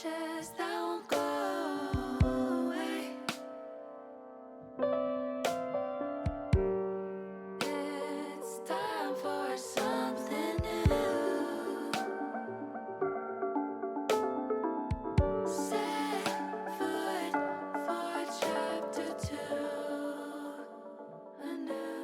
chest that won't go away. It's time for something new. Set foot for chapter 2 anew.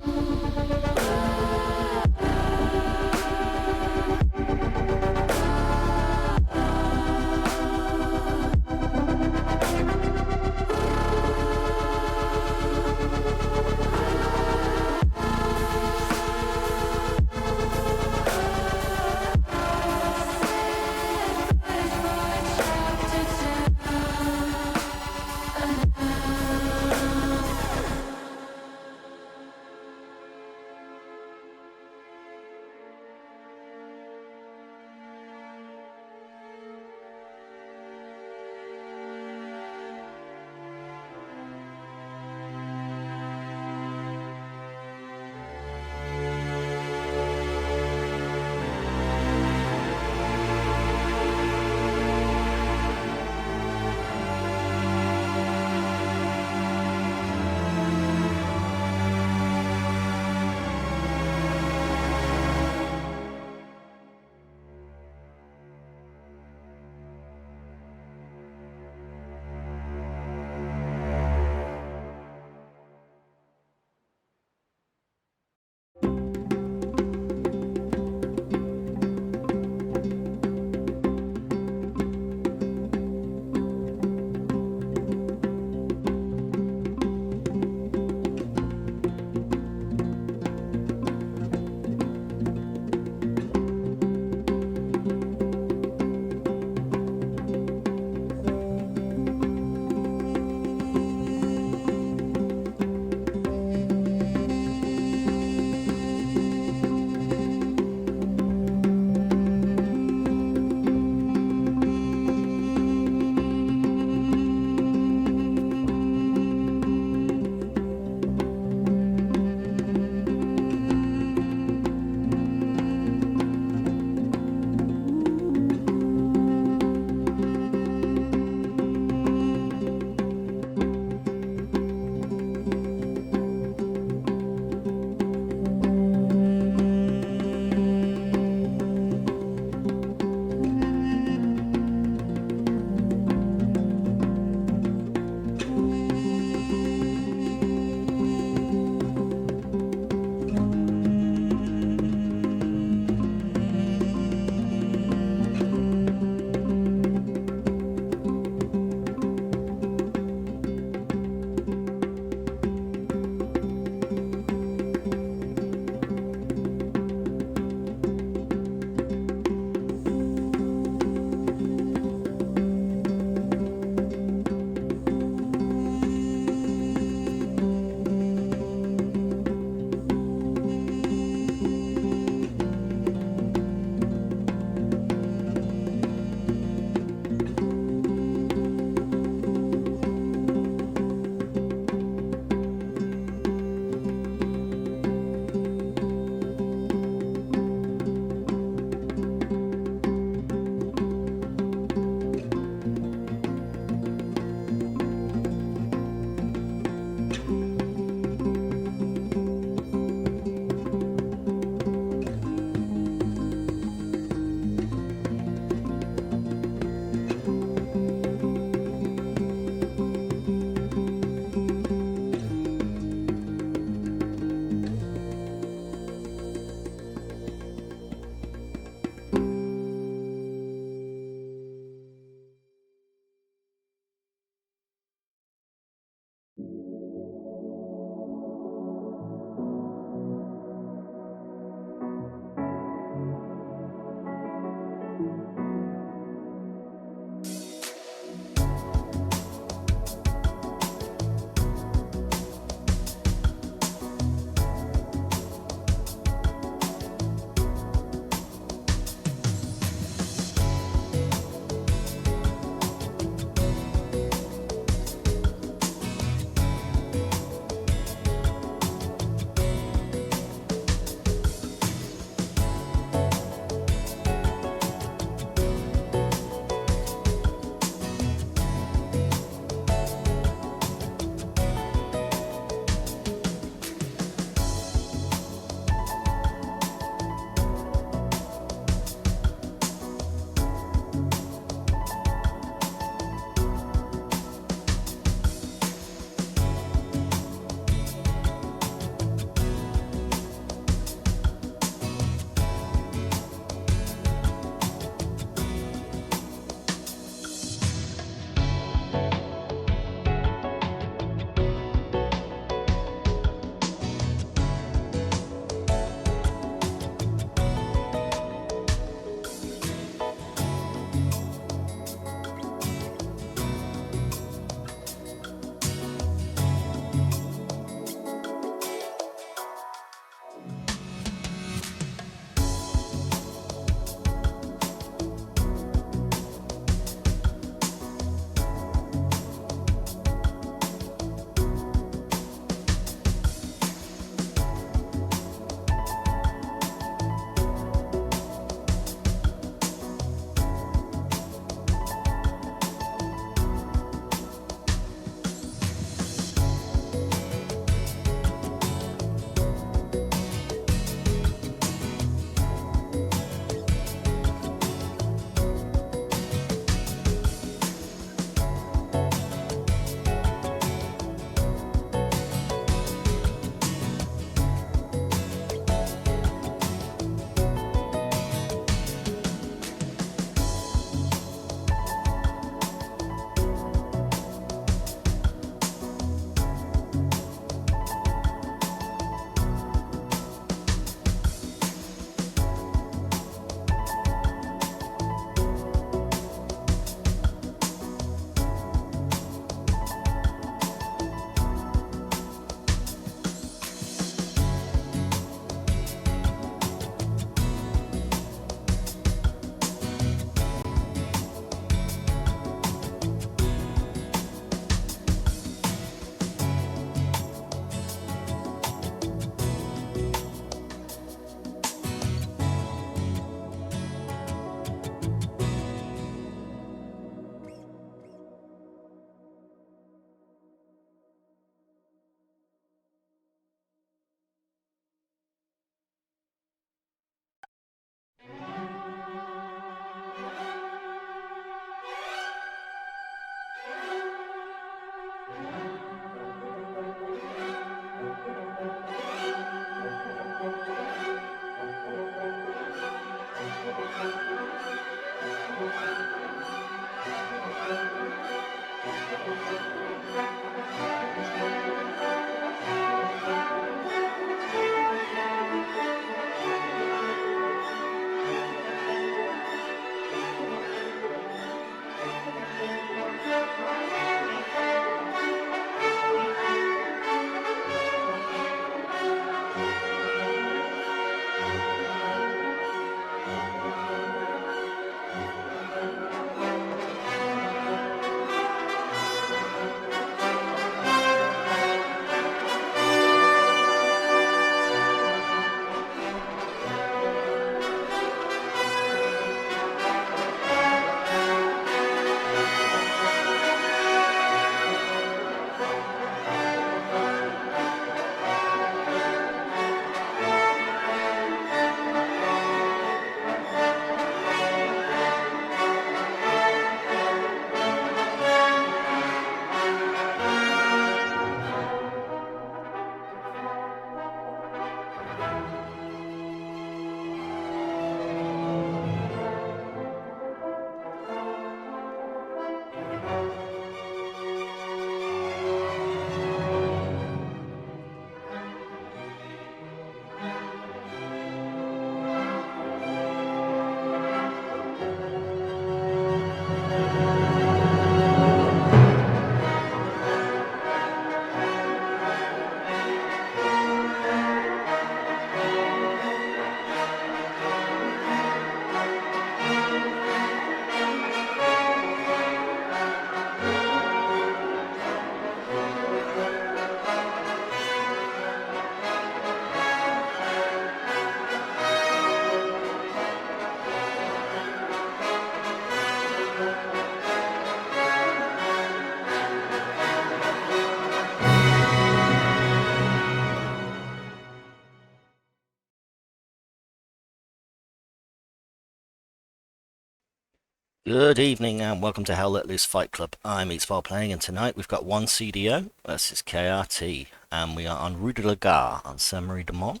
Good evening and welcome to Hell Let Loose Fight Club. I'm Eatsfile playing, and tonight we've got one CDO versus KRT, and we are on Rue de la Gare on Saint-Marie de Mont.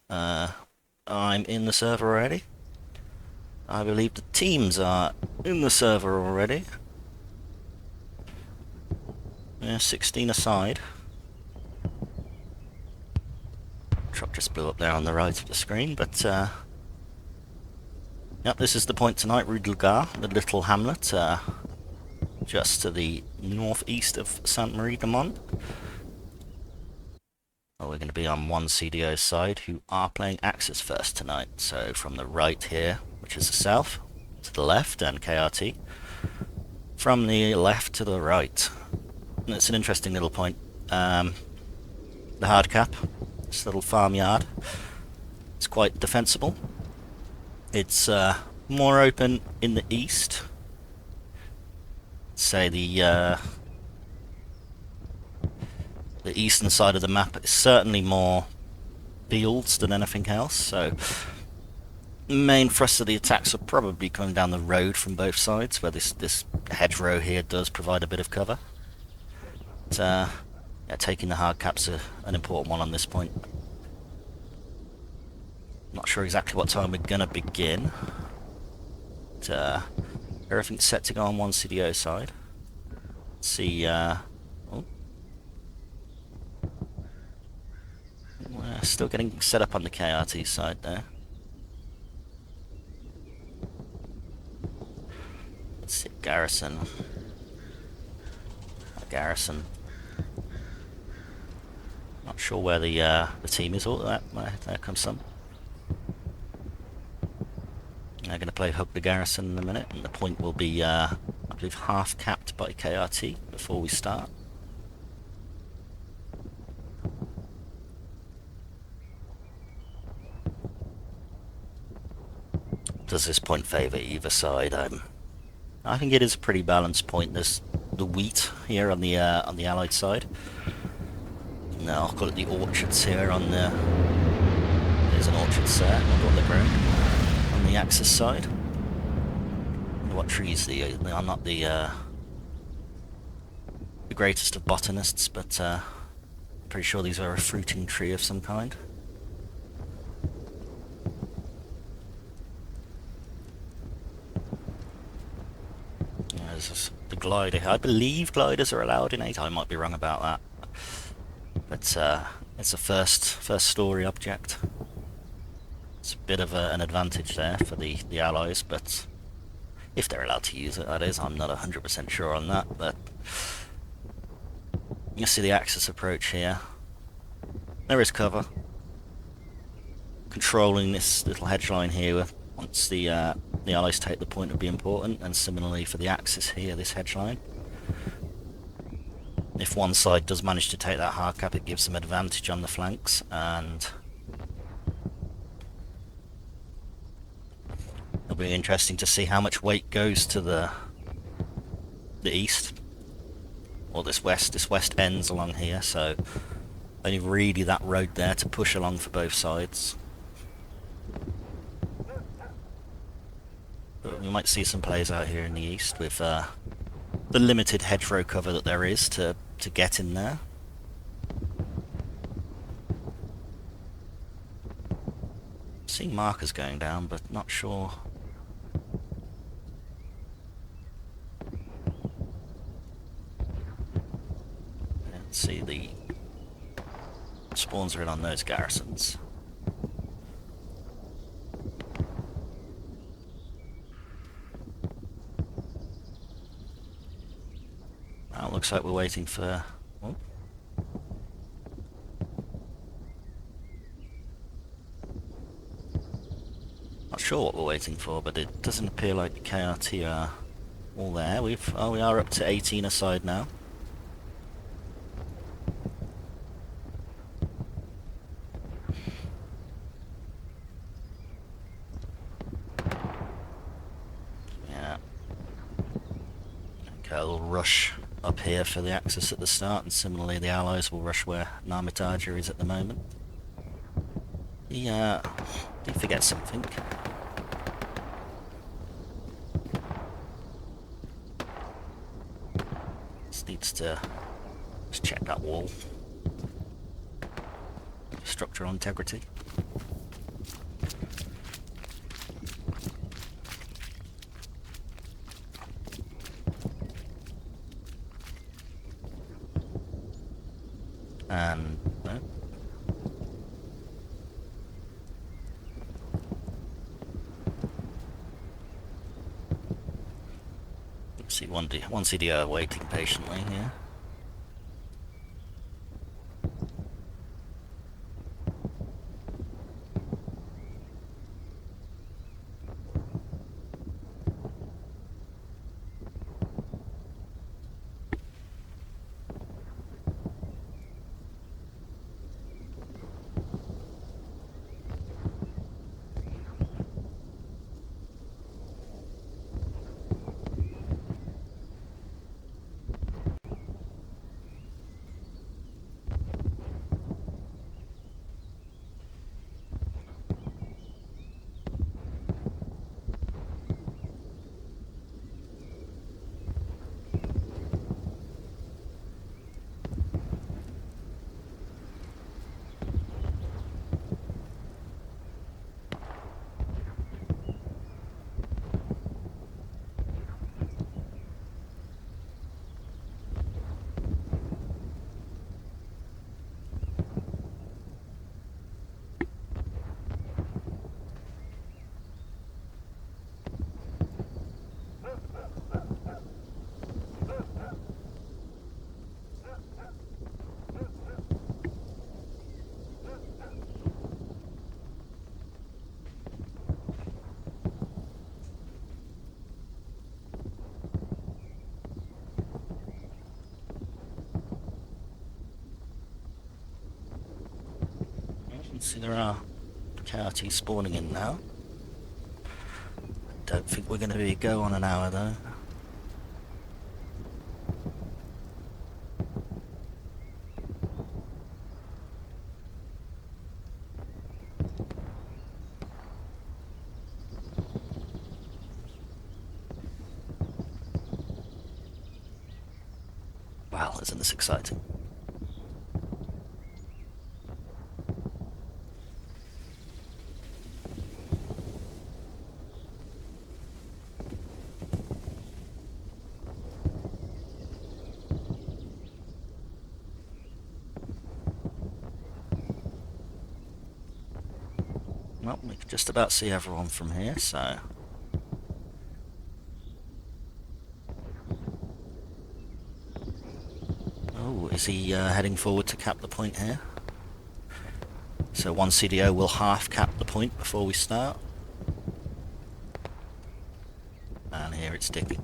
I'm in the server already. I believe the teams are in the server already. Yeah, 16 aside. Truck just blew up there on the right of the screen, but yep, this is the point tonight, Rue de la Gare, the little hamlet, just to the northeast of Saint-Marie de Mont. Well, we're going to be on one CDO's side, who are playing Axis first tonight. So from the right here, which is the south, to the left, and KRT. From the left to the right. And it's an interesting little point. The hard cap, this little farmyard, it's quite defensible. It's more open in the east. Say the eastern side of the map is certainly more fields than anything else, so main thrust of the attacks are probably coming down the road from both sides, where this hedgerow here does provide a bit of cover. But, yeah, taking the hard cap's an important one on this point. Not sure exactly what time we're gonna begin. But, everything's set to go on one CDO side. Let's see, we're still getting set up on the KRT side there. Let's see, Garrison. Garrison. Not sure where the team is. Oh, there comes some. They're going to play Hug the Garrison in a minute, and the point will be, I believe, half capped by KRT before we start. Does this point favour either side? I think it is a pretty balanced point. There's the wheat here on the Allied side. No, I'll call it the orchards here on the... There's an orchards there, not what they're growing. On the Axis side. I wonder what trees they are. Not the greatest of botanists, but I'm pretty sure these are a fruiting tree of some kind. there's the glider. I believe gliders are allowed in 8. I might be wrong about that. But it's a first story object. It's a bit of an advantage there for the Allies, but if they're allowed to use it, that is. I'm not 100% sure on that, but you see the Axis approach here. There is cover. Controlling this little hedge line here once the Allies take the point would be important, and similarly for the Axis here, this hedge line. If one side does manage to take that hard cap, it gives them advantage on the flanks, and it'll be interesting to see how much weight goes to the east, or this west. This west ends along here, so only really that road there to push along for both sides. But we might see some plays out here in the east with the limited hedgerow cover that there is to get in there. Seeing markers going down, but not sure. Let's see, the spawns are in on those garrisons. Now it looks like we're waiting for... Oh. Not sure what we're waiting for, but it doesn't appear like the KRT are all there. We are up to 18 aside now. Yeah. Okay, a little rush up here for the Axis at the start, and similarly the Allies will rush where Narmitaja is at the moment. Yeah, did forget something. This needs to just check that wall. Structural integrity. And no. Let's see, one CDR waiting patiently here. See, there are KRT spawning in now. Don't think we're going to be go on an hour though. Wow, isn't this exciting? Well, we can just about see everyone from here, so... Oh, is he heading forward to cap the point here? So one CDO will half cap the point before we start. And here it's digging.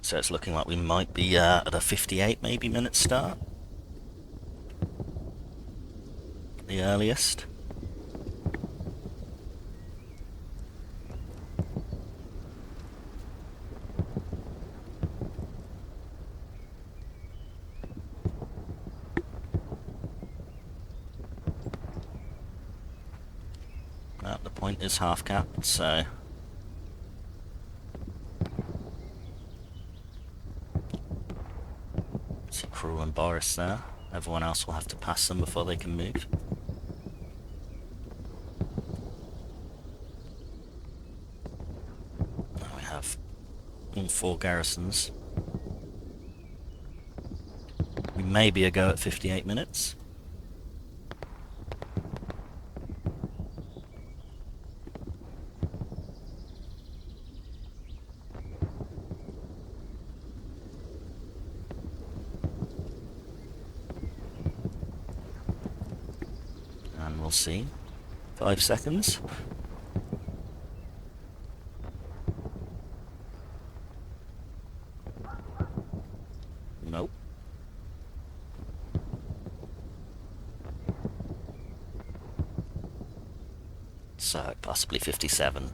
So it's looking like we might be at a 58 maybe minute start. The earliest. The point is half capped, so... See Crew and Boris there. Everyone else will have to pass them before they can move. Now we have all 4 garrisons. We may be a go at 58 minutes. And we'll see. 5 seconds. Nope. So, possibly 57.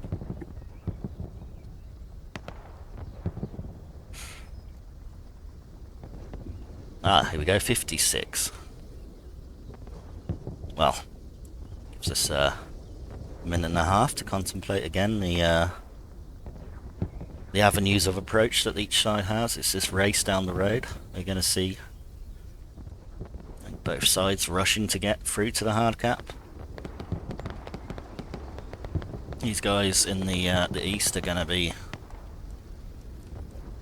Here we go, 56. Well, gives us a minute and a half to contemplate again the avenues of approach that each side has. It's this race down the road. We're going to see both sides rushing to get through to the hard cap. These guys in the east are going to be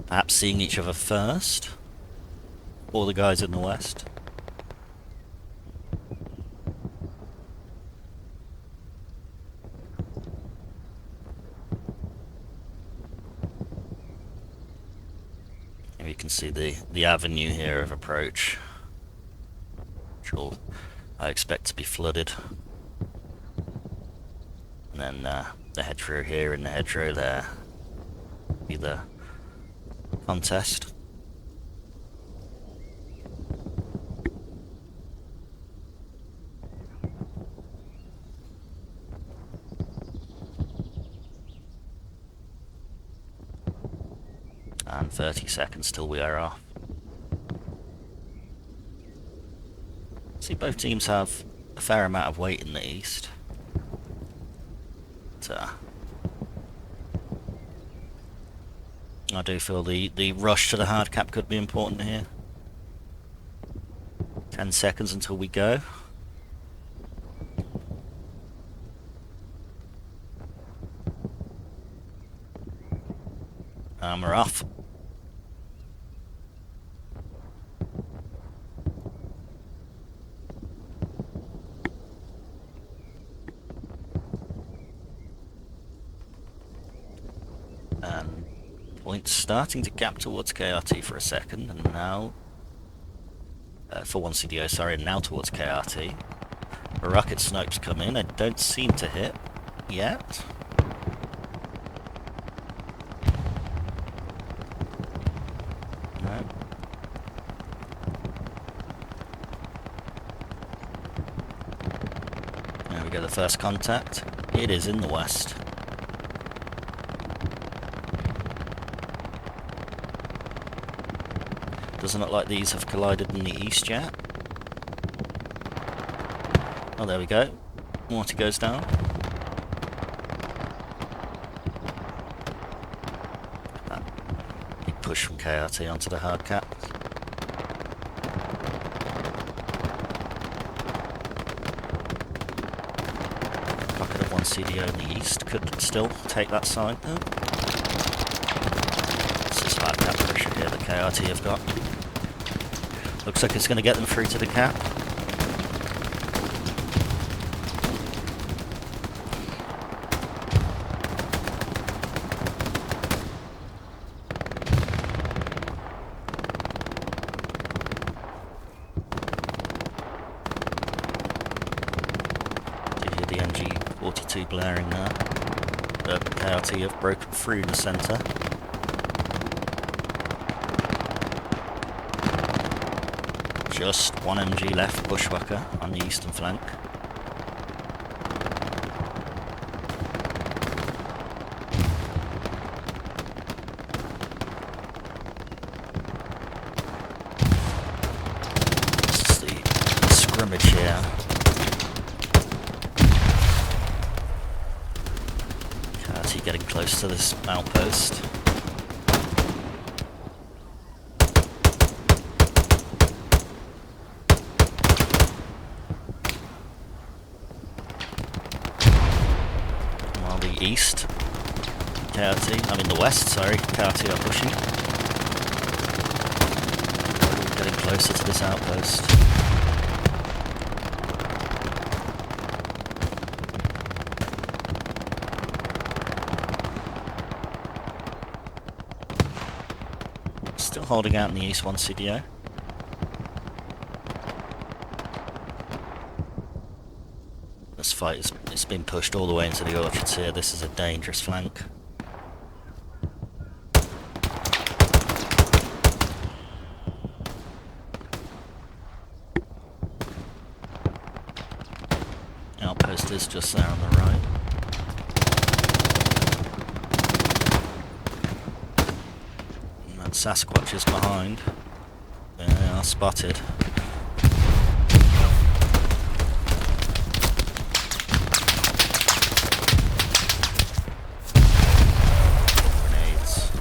perhaps seeing each other first, or the guys in the west. You can see the avenue here of approach, which will, I expect, to be flooded. And then the hedgerow here and the hedgerow there be the contest. And 30 seconds till we are off. See, both teams have a fair amount of weight in the east. But, I do feel the rush to the hard cap could be important here. 10 seconds until we go. And we're off. And points starting to gap towards KRT for a second, and now for one CDO, sorry, and now towards KRT. Rocket snipes come in. I don't seem to hit yet. No. There we go, the first contact. It is in the west. Doesn't look like these have collided in the east yet. Oh, there we go. Water goes down. Big push from KRT onto the hard cap. Pocket of 1 CDO in the east could still take that side though. This is hard cap pressure here that KRT have got. Looks like it's going to get them through to the cap. The MG42 blaring there. The KRT have broken through the centre. Just 1 MG left, Bushwhacker, on the eastern flank. This is the scrimmage here. Getting close to this outpost. While the east, the west, sorry, KRT are pushing. Getting closer to this outpost. Still holding out in the east 1 CDO. This fight it's been pushed all the way into the orchards here. This is a dangerous flank. Outpost is just there on the right. Sasquatch is behind. They are spotted. Grenades.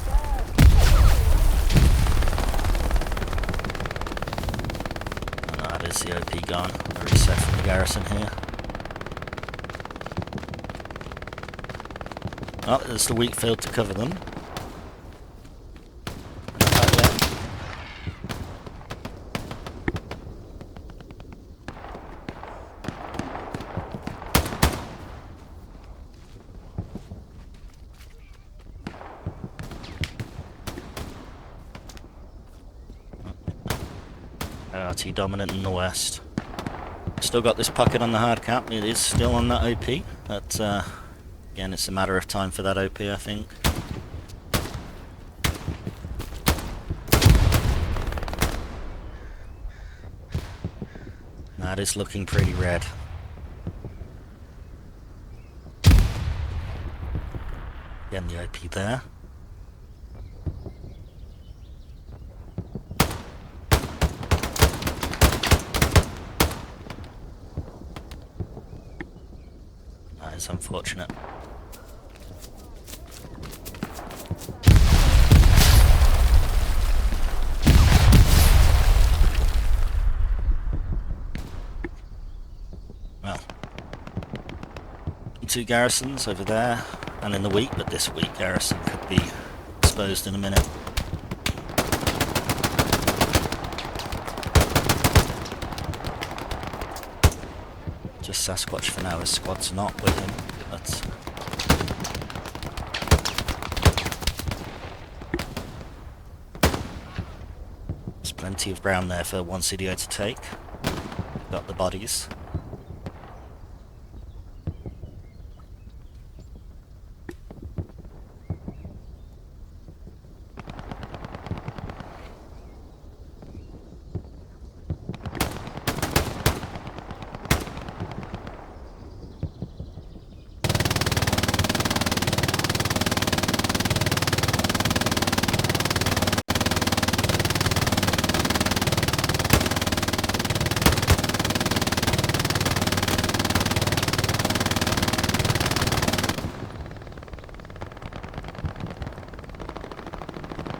And that is the OP gun. A reset from the garrison here. Oh, there's the wheat field to cover them. KRT dominant in the west. Still got this pocket on the hard cap. It is still on that OP, but again, it's a matter of time for that OP, I think. That is looking pretty red. Again, the OP there. That is unfortunate. Well, 2 garrisons over there and in the wheat, but this wheat garrison could be exposed in a minute. Just Sasquatch for now, his squad's not with him, but there's plenty of ground there for 1 CDO to take. Got the bodies.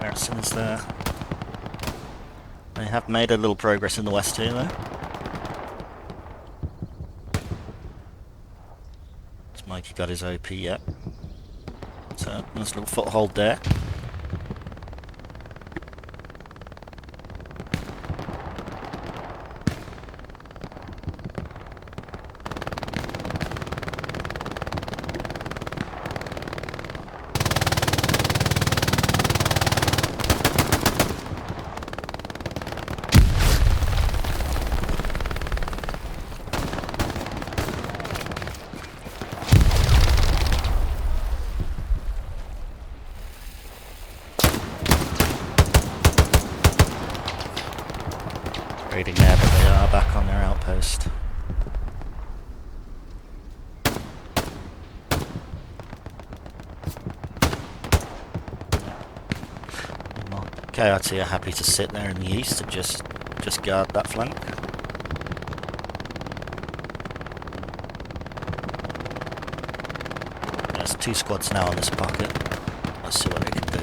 Garrison is there. They have made a little progress in the west here, though. Has Mikey got his OP yet? So, nice little foothold there. Raiding there, but they are back on their outpost. Well, KRT are happy to sit there in the east and just guard that flank. There's 2 squads now on this pocket. Let's see what they can do.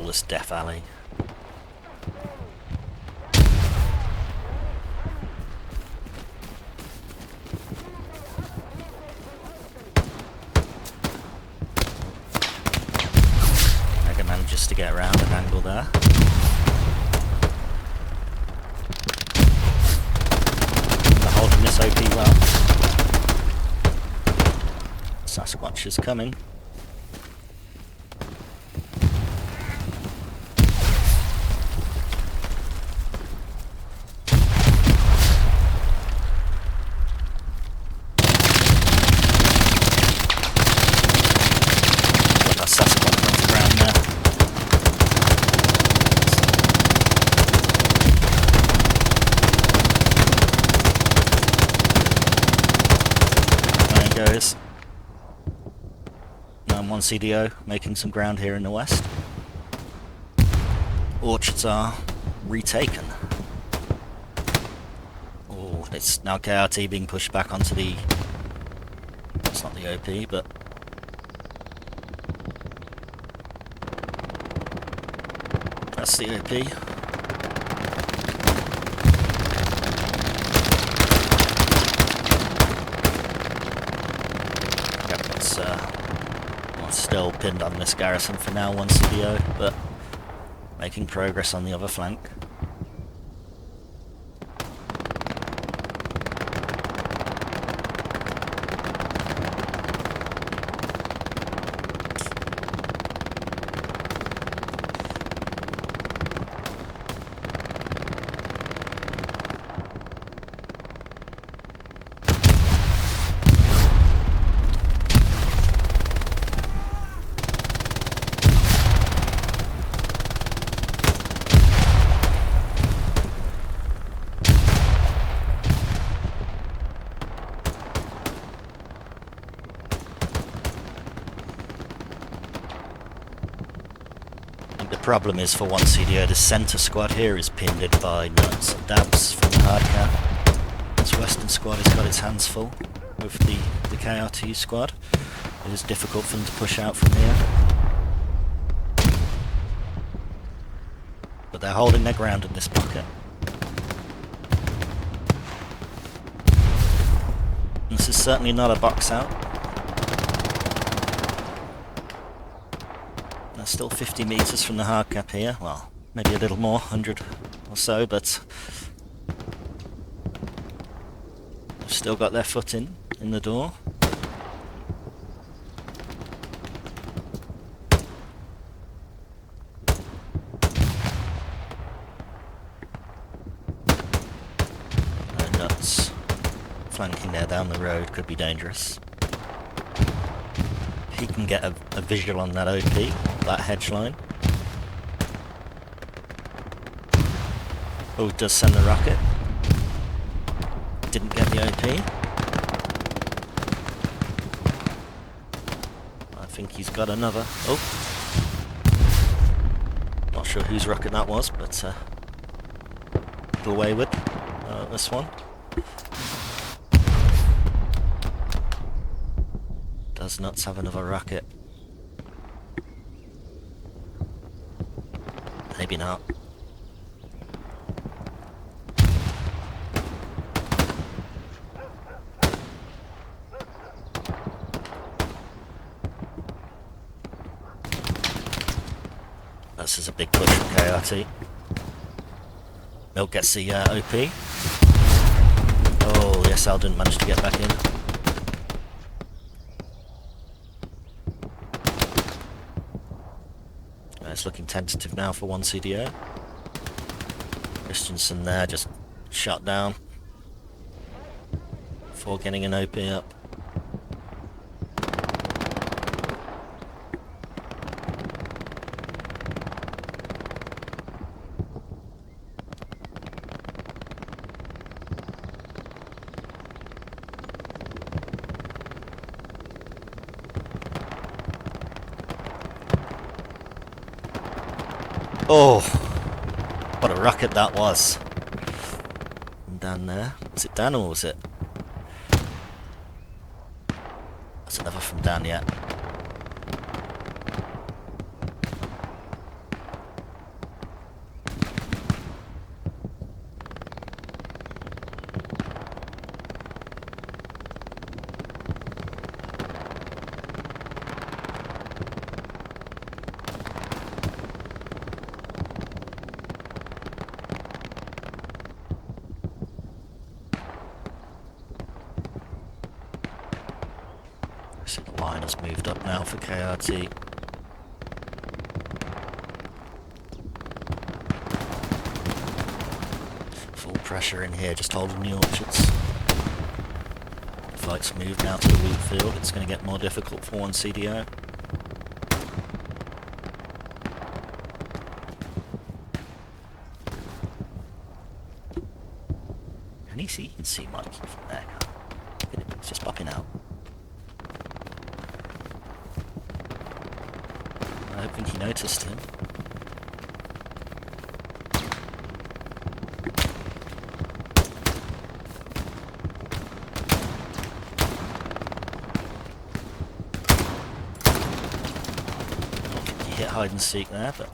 This death alley. Mega manages to get around an angle there. They're holding this OP well. Sasquatch is coming. Goes. Now I'm 1 CDO, making some ground here in the west. Orchards are retaken. Oh, it's now KRT being pushed back onto the... It's not the OP, but... That's the OP. Still pinned on this garrison for now, 1 CDO, but making progress on the other flank. The problem is for 1 CDO, the centre squad here is pinned by nuts and dabs from the hard cap. This western squad has got its hands full with the KRT squad. It is difficult for them to push out from here. But they're holding their ground in this pocket. This is certainly not a box out. They're still 50 metres from the hard cap here. Well, maybe a little more, 100 or so, but they've still got their foot in the door. Nuts flanking there down the road could be dangerous. He can get a visual on that OP, that hedge line. Oh, does send the rocket. Didn't get the OP. think he's got another. Oh. Not sure whose rocket that was, but a little wayward. This one. Does Nuts have another rocket? Maybe not. This is a big push from KRT. Milk gets the OP. Oh, yes, Al didn't manage to get back in. It's looking tentative now for one CDO. Christensen there just shot down before getting an OP up. Oh, what a rocket that was. From Dan there. Was it Dan or was it? That's another from Dan yet. See the line has moved up now for KRT. Full pressure in here, just holding the orchards. The fight's moved now to the wheat field. It's going to get more difficult for one CDO. Can you see? You can see Mikey from there. It's just popping out. I don't think he noticed him. He hit hide and seek there, but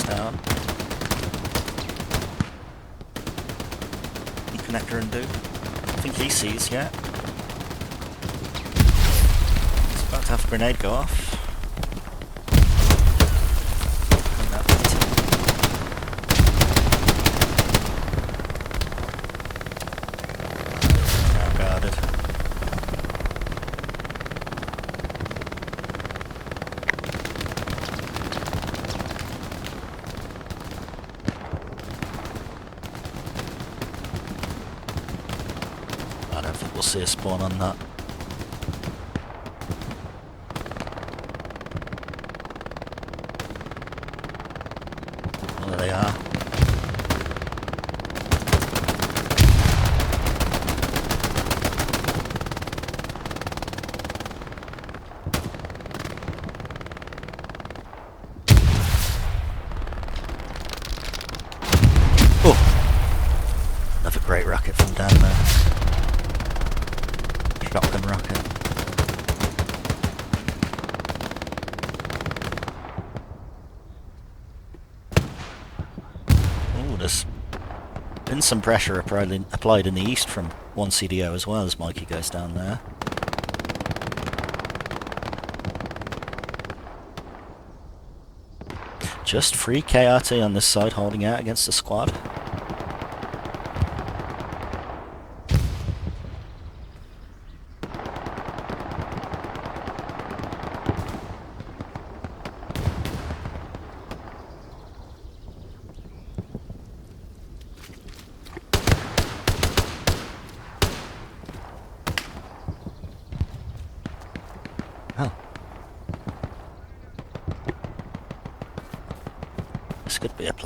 down. Connector and do. I think he sees yet. He's about to have a grenade go off. Now guarded. I don't think we'll see a spawn on that. Oh, there they are. Oh! Another great rocket from Dan there. Shotgun rocket. Oh, there's been some pressure applied in the east from one CDO as well as Mikey goes down there. Just free KRT on this side holding out against the squad.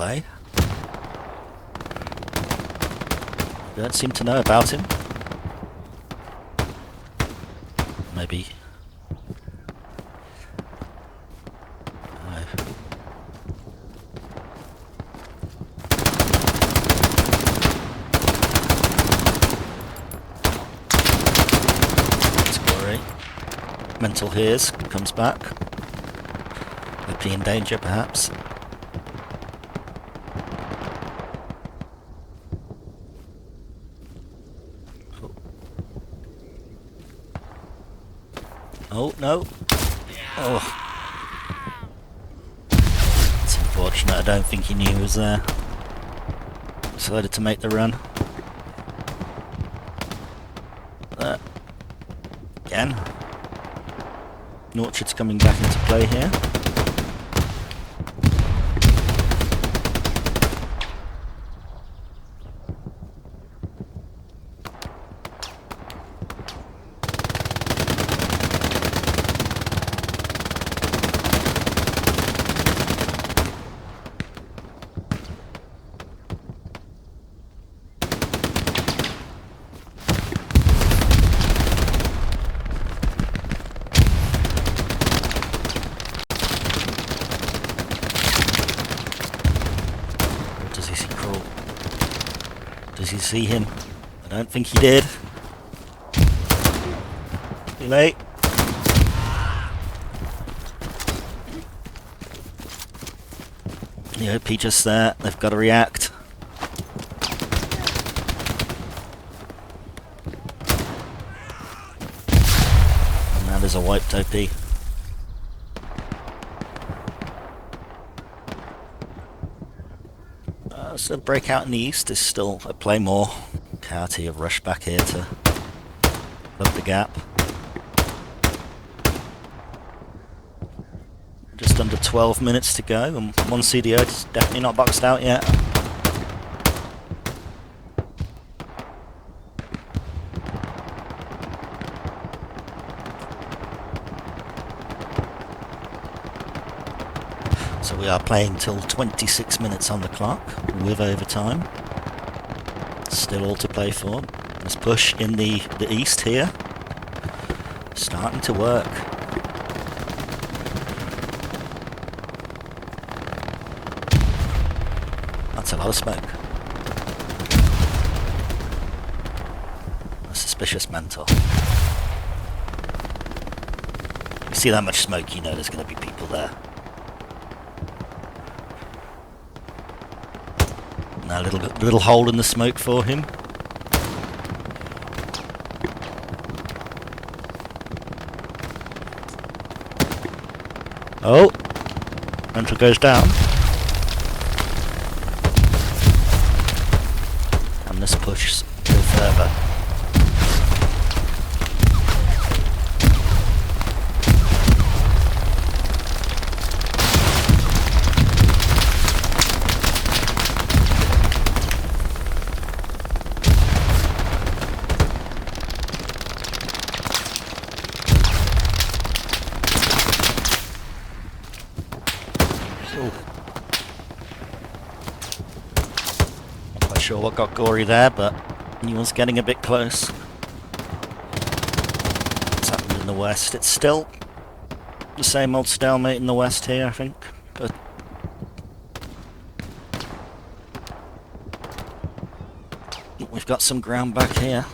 play. Don't seem to know about him. Maybe. No. Score 8. Mental hears, comes back. OP in danger, perhaps. Oh, no. Oh. It's unfortunate. I don't think he knew he was there. Decided to make the run. There. Again. An orchard's coming back into play here. Does he see him? I don't think he did. Too late. The OP just there. They've got to react. And now there's a wiped OP. So the breakout in the east is still at play more. KRT have rushed back here to plug the gap. Just under 12 minutes to go, and one CDO is definitely not boxed out yet. So we are playing till 26 minutes on the clock with overtime. Still all to play for. This push in the east here. Starting to work. That's a lot of smoke. A suspicious mentor. You see that much smoke, you know there's going to be people there. Now a little hole in the smoke for him. Oh, mental goes down. And this pushes a little further. Not quite sure what got gory there, but he was getting a bit close. What's happened in the west? It's still the same old stalemate in the west here, I think. But we've got some ground back here.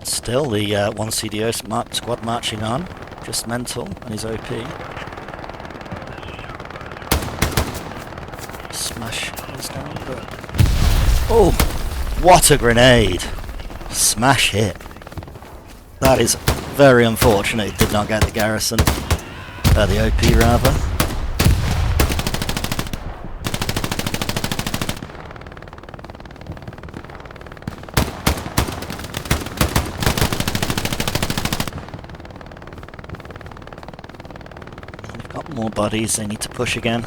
Still the one CDO squad marching on. Just mental and his OP. Smash goes down, but oh, what a grenade! Smash hit. That is very unfortunate. It did not get the garrison. The OP rather. Got more bodies, they need to push again.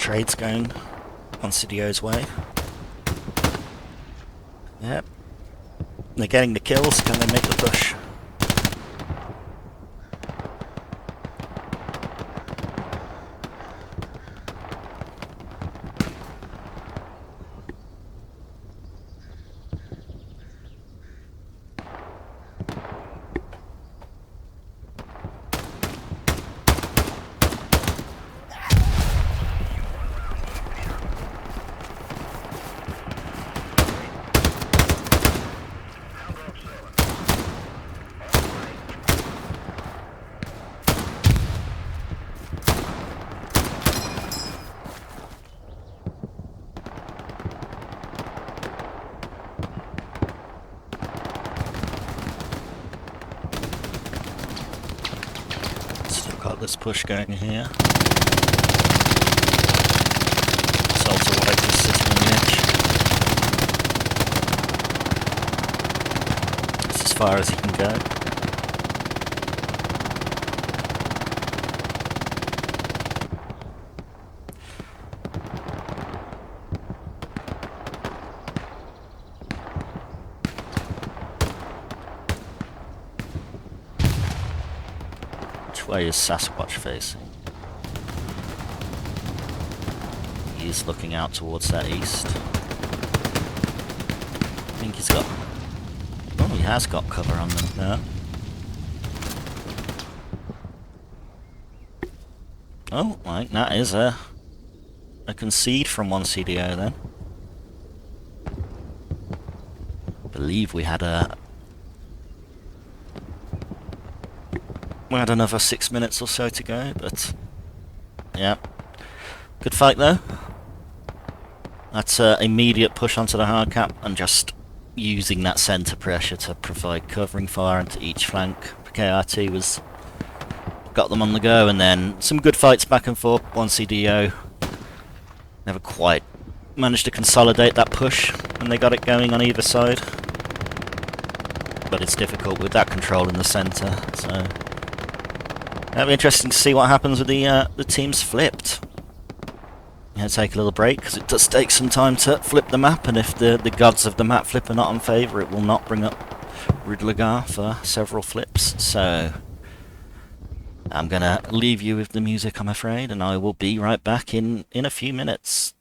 trades going on Sidio's way. Yep. They're getting the kills. Can they make the push? Still got this push going here. Salter White is sitting on the edge. That's as far as he can go. Which way is Sasquatch facing? He's looking out towards that east. I think he's got... Oh, he has got cover on them there. Oh, right, that is a concede from one CDO then. I believe we had another 6 minutes or so to go, but yeah, good fight though. That's an immediate push onto the hard cap and just using that centre pressure to provide covering fire into each flank. KRT got them on the go, and then some good fights back and forth. One CDO never quite managed to consolidate that push when they got it going on either side, but it's difficult with that control in the centre. So it'll be interesting to see what happens with the teams flipped. Yeah, take a little break, because it does take some time to flip the map, and if the gods of the map flip are not in favour, it will not bring up Rue Fe La Gare for several flips. So I'm going to leave you with the music, I'm afraid, and I will be right back in a few minutes.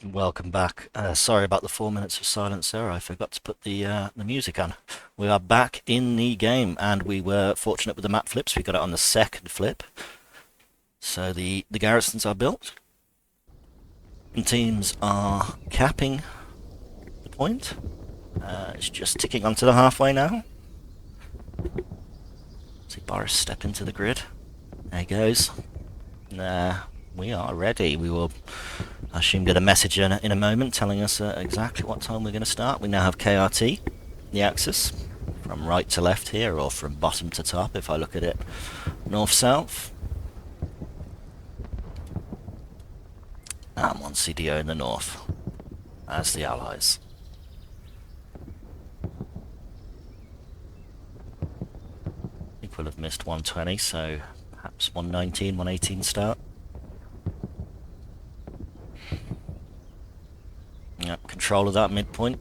Welcome back. Sorry about the 4 minutes of silence there. I forgot to put the music on. We are back in the game, and we were fortunate with the map flips. We got it on the second flip. So the garrisons are built. And teams are capping the point. It's just ticking onto the halfway now. See Boris step into the grid. There he goes. We are ready. We will, I assume, get a message in a moment telling us exactly what time we're going to start. We now have KRT, the axis, from right to left here, or from bottom to top if I look at it north-south. And one CDO in the north as the allies. I think we'll have missed 120, so perhaps 119, 118 start. Yep, control of that midpoint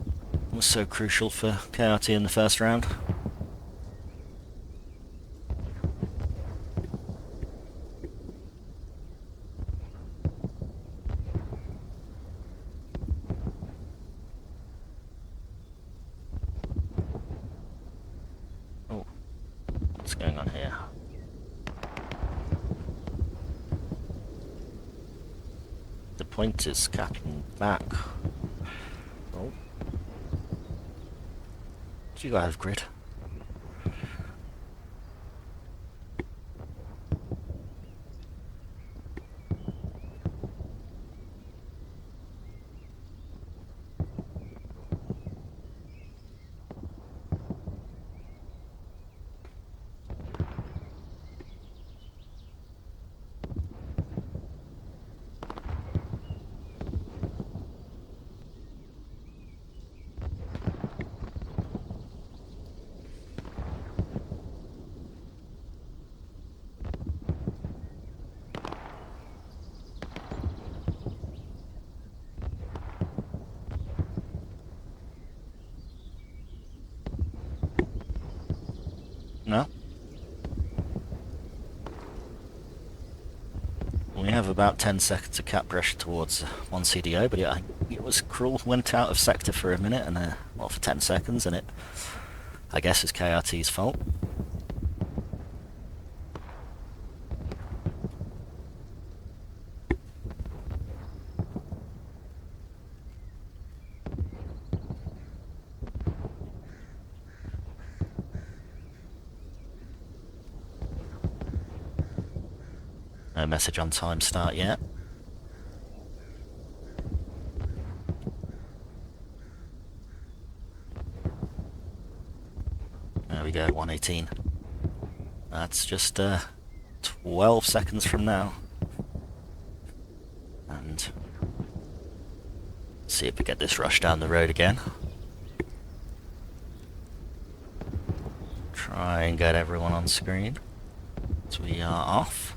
was so crucial for KRT in the first round. Oh, what's going on here? The point is capping back. Oh. Do you go out of grid? No? We have about 10 seconds of cap pressure towards one CDO, but it was cruel. Went out of sector for a minute, and well, for 10 seconds, and it, I guess, is KRT's fault. No message on time start yet. There we go, 118. That's just 12 seconds from now. And see if we get this rush down the road again. Try and get everyone on screen. So we are off.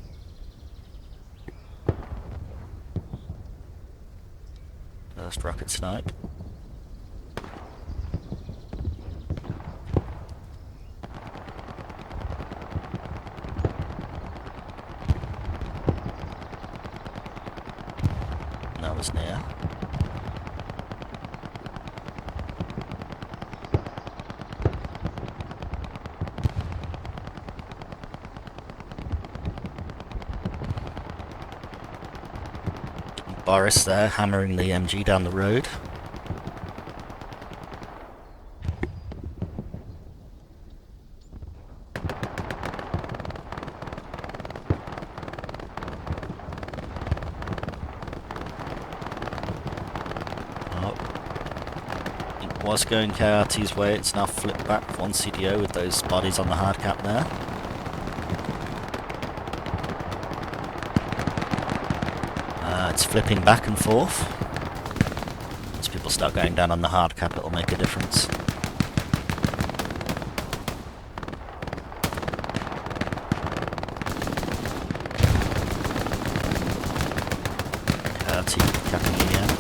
First rocket snipe. That was near. Boris there, hammering the MG down the road. Oh. It was going KRT's way, it's now flipped back one CDO with those bodies on the hard cap there. It's flipping back and forth. As people start going down on the hard cap, it'll make a difference. KRT capping again.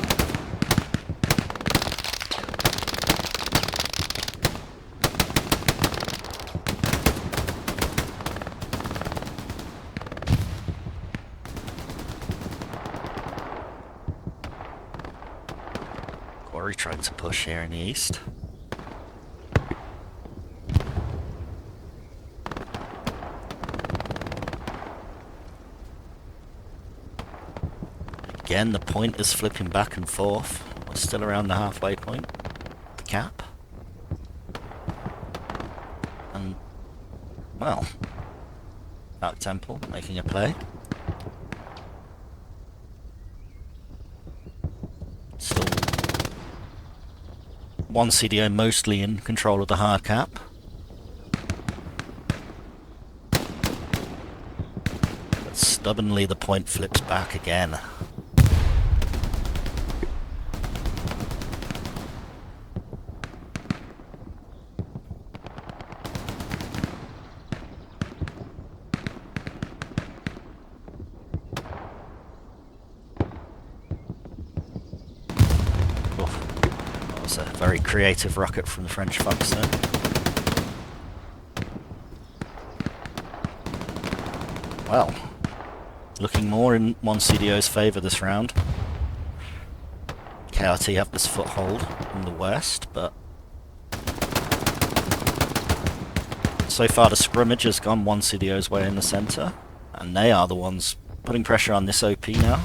cavalry trying to push here in the east. Again, the point is flipping back and forth. We're still around the halfway point. The cap. And, well, Dark Temple making a play. Still one CDO mostly in control of the hard cap. But stubbornly the point flips back again. A very creative rocket from the French Fox there. Well, looking more in one CDO's favour this round. KRT have this foothold in the west, but so far the scrimmage has gone one CDO's way in the centre, and they are the ones putting pressure on this OP now.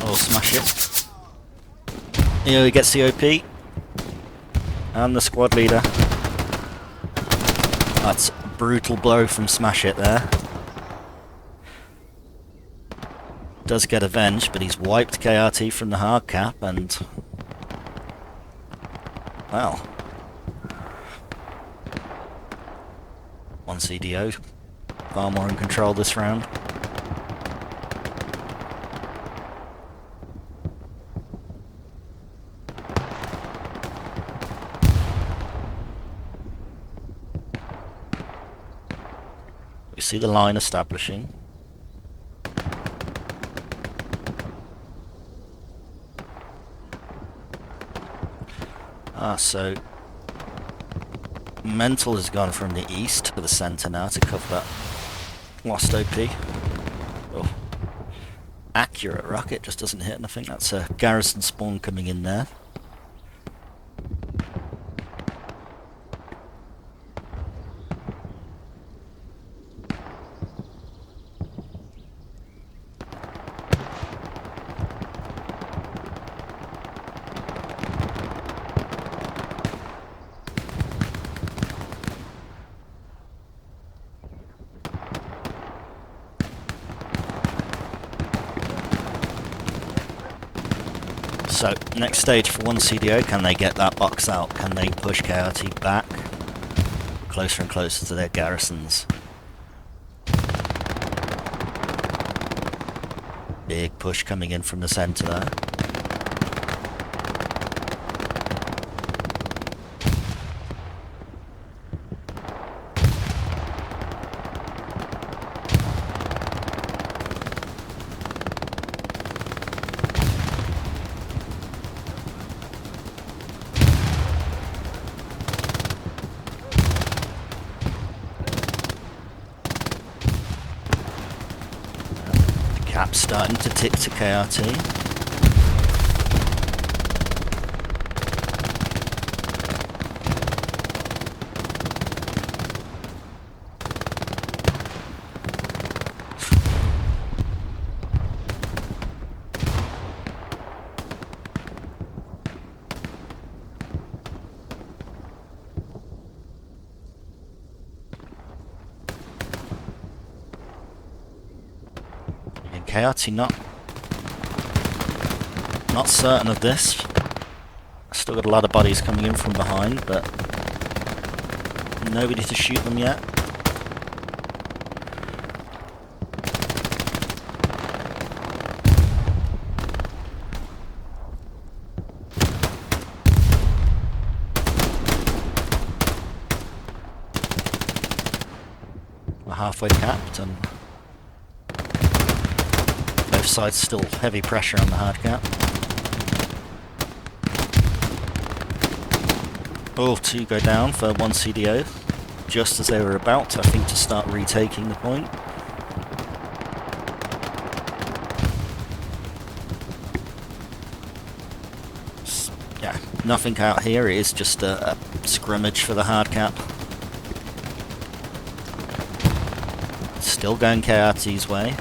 Oh, smash it. Here he gets the OP. And the squad leader. That's a brutal blow from Smash It there. Does get avenged, but he's wiped KRT from the hard cap and... well... one CDO. Far more in control this round. We see the line establishing. So Mental has gone from the east to the centre now to cover that lost OP. Oh. Accurate rocket, just doesn't hit, and I think that's a garrison spawn coming in there. So, next stage for one CDO, can they get that box out? Can they push KRT back closer and closer to their garrisons? Big push coming in from the centre there. Cap's starting to tick to KRT. KRT not certain of this. Still got a lot of bodies coming in from behind, but nobody to shoot them yet. We're halfway capped and both sides still heavy pressure on the hard cap. Oh, two go down for one CDO, just as they were about, I think, to start retaking the point. Yeah, nothing out here. It is just a scrimmage for the hard cap. Still going KRT's way.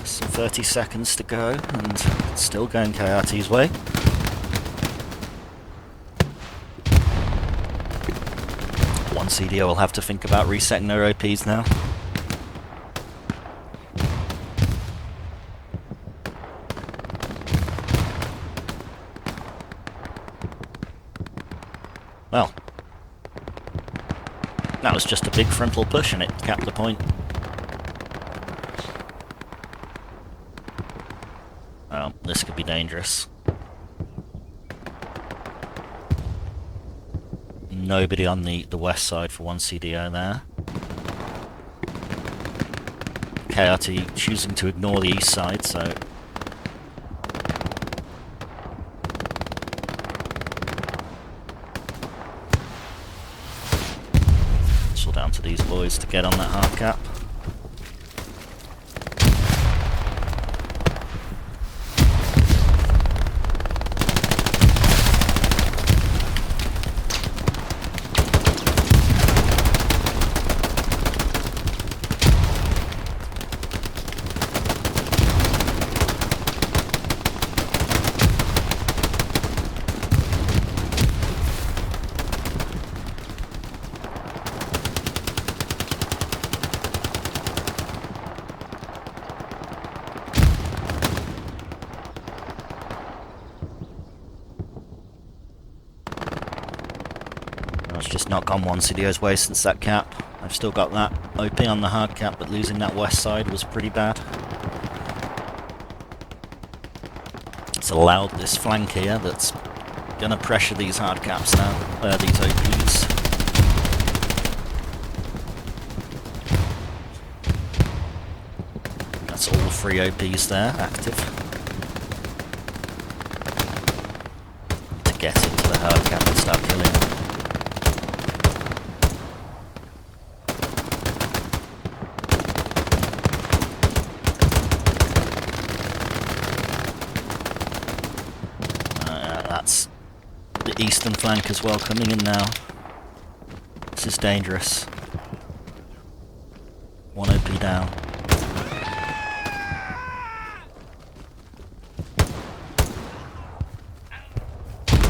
So 30 seconds to go, and still going KRT's way. One CDO will have to think about resetting their OPs now. Well, that was just a big frontal push and it capped the point. Well, this could be dangerous. Nobody on the west side for one CDO there. KRT choosing to ignore the east side, so... It's all down to these boys to get on that hard cap. It's just not gone one CDO's way since that cap. I've still got that OP on the hard cap, but losing that west side was pretty bad. It's allowed this flank here that's gonna pressure these hard caps now, these OPs. That's all 3 OPs there, active. To get into the hard cap and start killing. That's the eastern flank as well coming in now. This is dangerous. 1 OP down.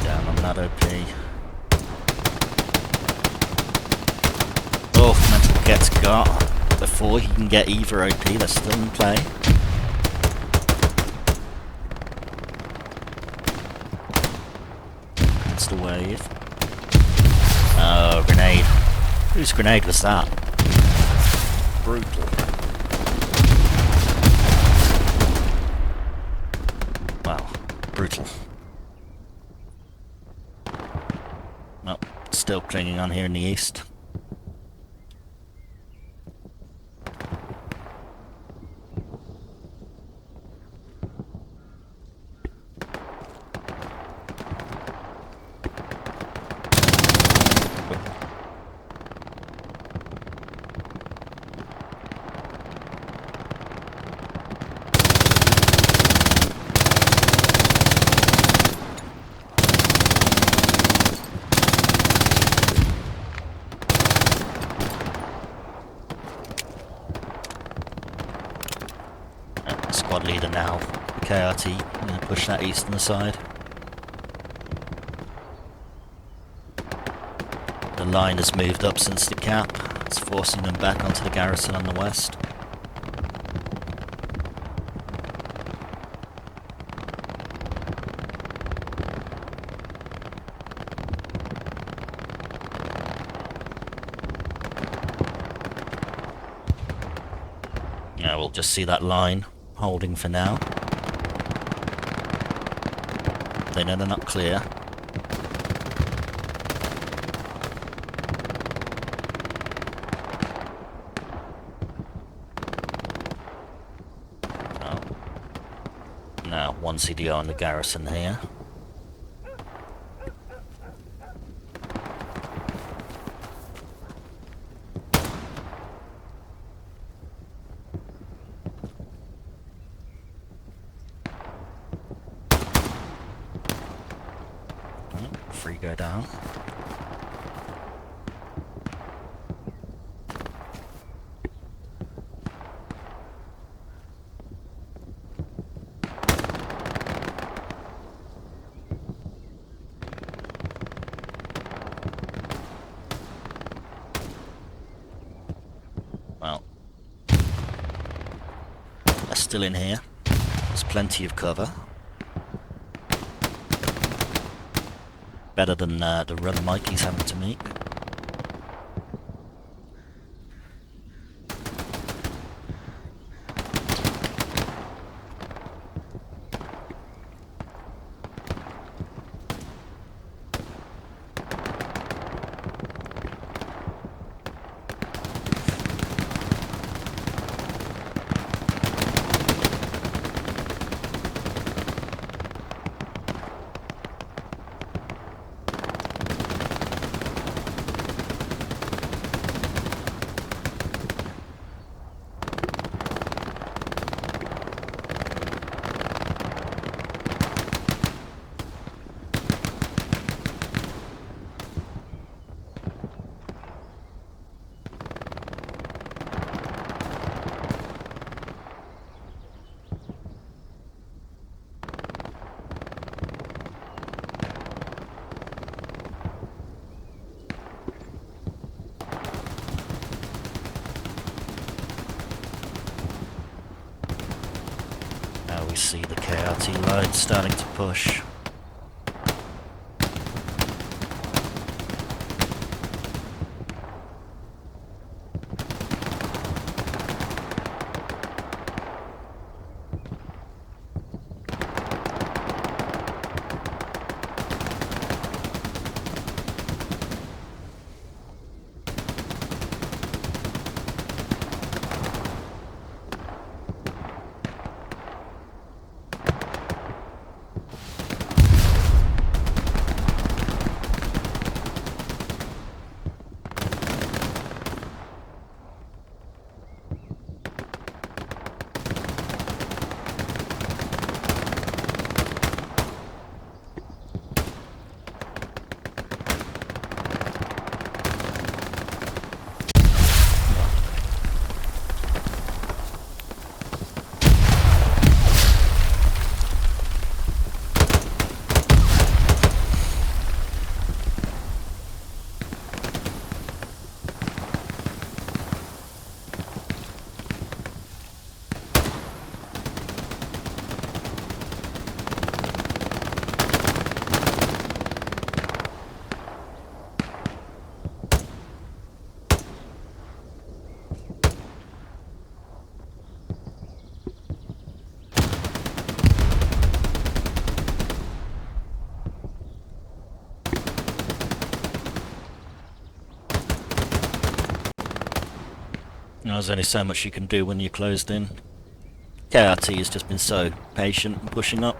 Down on that OP. Oh, Mental gets got before he can get either OP. They're still in play. The wave. Oh, grenade. Whose grenade was that? Brutal. Wow, brutal. Well, still clinging on here in the east. Squad leader now, KRT, going to push that eastern side. The line has moved up since the cap, it's forcing them back onto the garrison on the west. Yeah, we'll just see that line holding for now. They know they're not clear. one CDO on the garrison here. Free go down. Well, they're still in here. There's plenty of cover. Better than the run Mikey's having to make. Now we see the KRT line starting to push. There's only so much you can do when you're closed in. KRT has just been so patient and pushing up,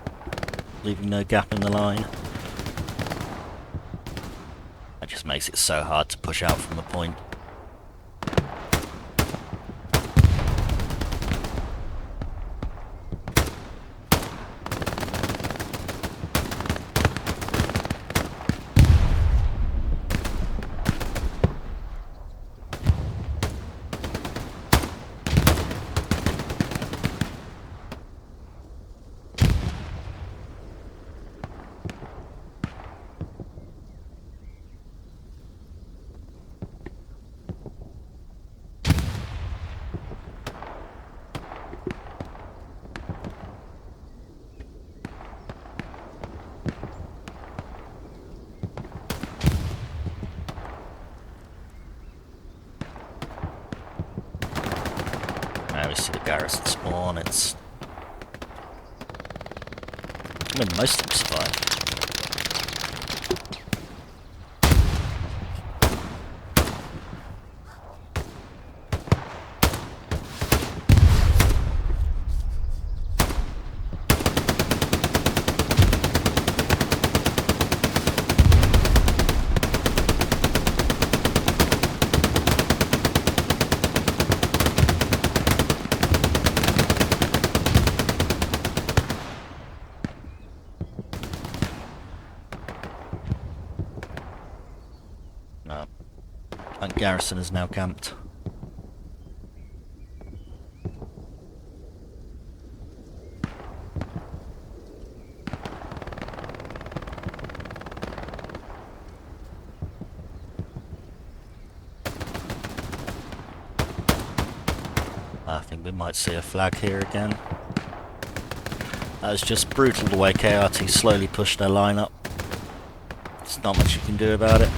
leaving no gap in the line. That just makes it so hard to push out from the point. Now we see the garrison spawn. It's... I mean, most of them survive. garrison is now camped. I think we might see a flag here again. That was just brutal the way KRT slowly pushed their line up. There's not much you can do about it.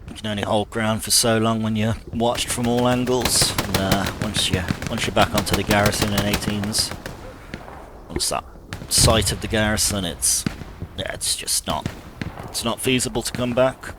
You can only hold ground for so long when you're watched from all angles. And, once you're back onto the garrison in 18s, once that sight of the garrison, it's just not. It's not feasible to come back.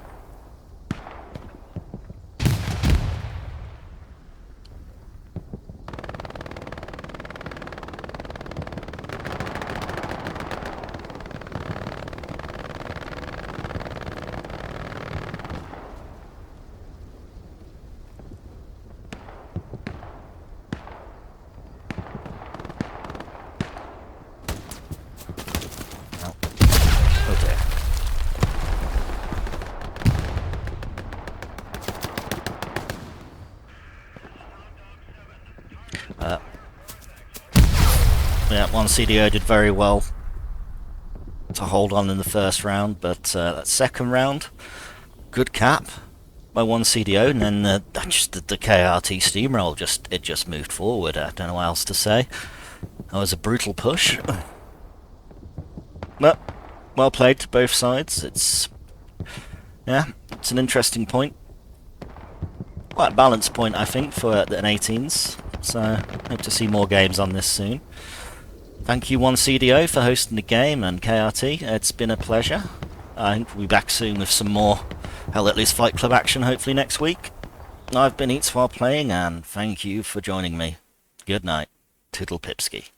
Oh dear. Yeah, one CDO did very well to hold on in the first round, but that second round, good cap by one CDO, and then the KRT steamroll just moved forward. I don't know what else to say. That was a brutal push, but well played to both sides. It's an interesting point, quite a balanced point I think for an 18s. So hope to see more games on this soon. Thank you, 1CDO, for hosting the game, and KRT, it's been a pleasure. I think we'll be back soon with some more Hell at Least Fight Club action, hopefully next week. I've been Eats while playing, and thank you for joining me. Good night. Toodle Pipski.